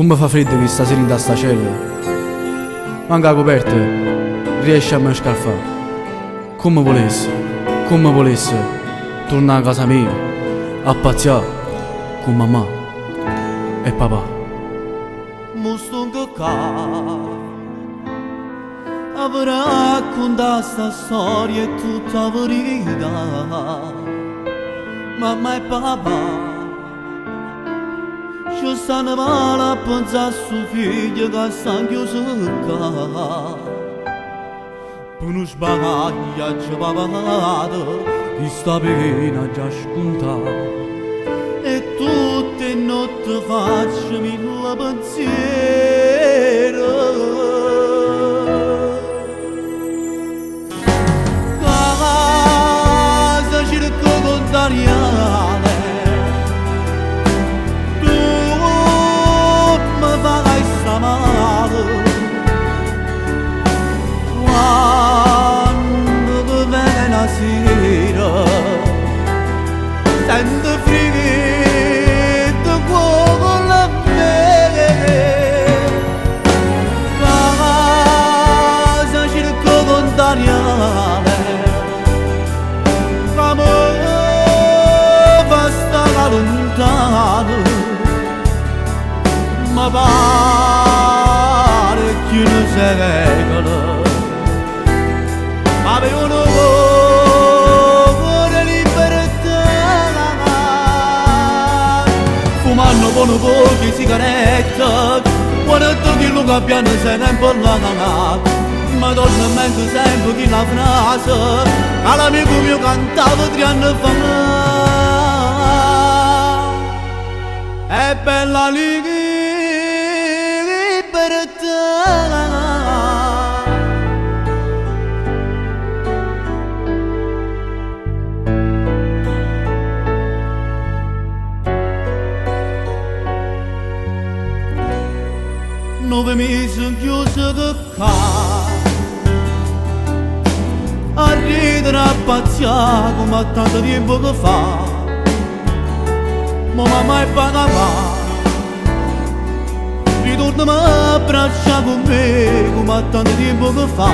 Come fa freddo che stasera in sta cella. Manca la coperta, riesci a me scalfare. Come volessi tornare a casa mia, a pazziare con mamma e papà. Mustunga ca avrà raccontato sta storia e tutta verità. Mamma e papà ci stanno male a pensare su figlio che stanno chiusi qua. Per non sbagliare ci pavata di sta pena già scontata. E tutte le notti faccio mille pensieri. Casa cerco contrariale, tu mi farai sta male. Quando ti viene la sera, sento freddo con la me. Casa cerco contrariale, lontano, ma pare che non si regala. Avevo cuore libertà, fumando con poche sigarette, quando che lo cambiano se ne imbollano. Ma torna in mente sempre che la frase che l'amico mio cantava 3 anni fa. È bella libertà. Nove mesi chiusi che qua, a ridere a pazziare come tanto tempo che fa. Ma mamma e papà ritornami a abbracciare con me come tanto tempo che fa.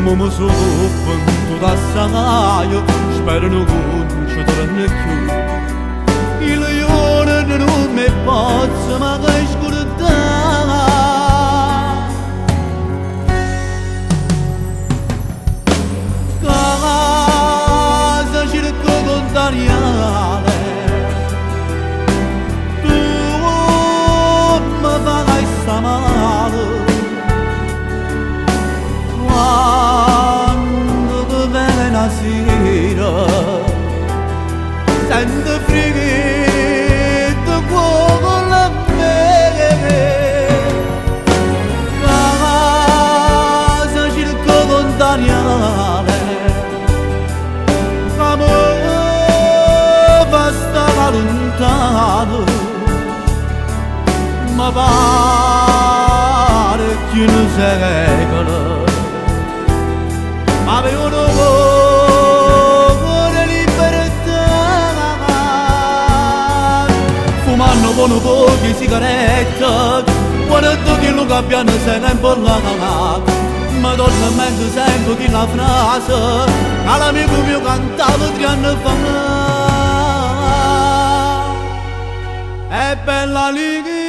Ma mi sono pentuto assai, spero non ci torni più. Il leone non mi pozza ma che scordare. Casa cerco contrariale, tu mi farai sta male. Quando ti viene la sera, sento freddo con la me. Casa cerco contrariale, lontano, ma pare che non si regala. Avevo cuore libertà, fumando con poche sigarette, quando che lo cambiano se ne imbollano. Ma torna in mente sempre che la frase che l'amico mio cantava 3 anni fa. È bella libertà.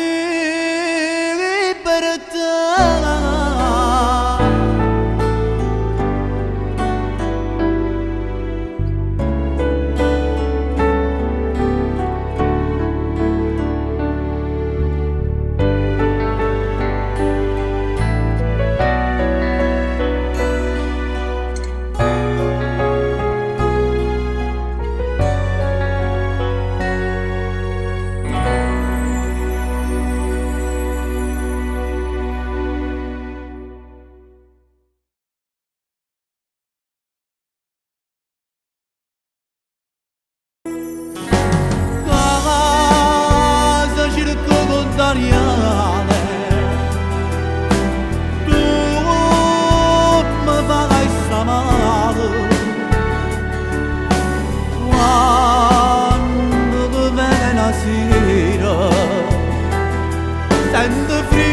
Ariale, tu mi farai sta male. Quando ti viene la sera sente freddo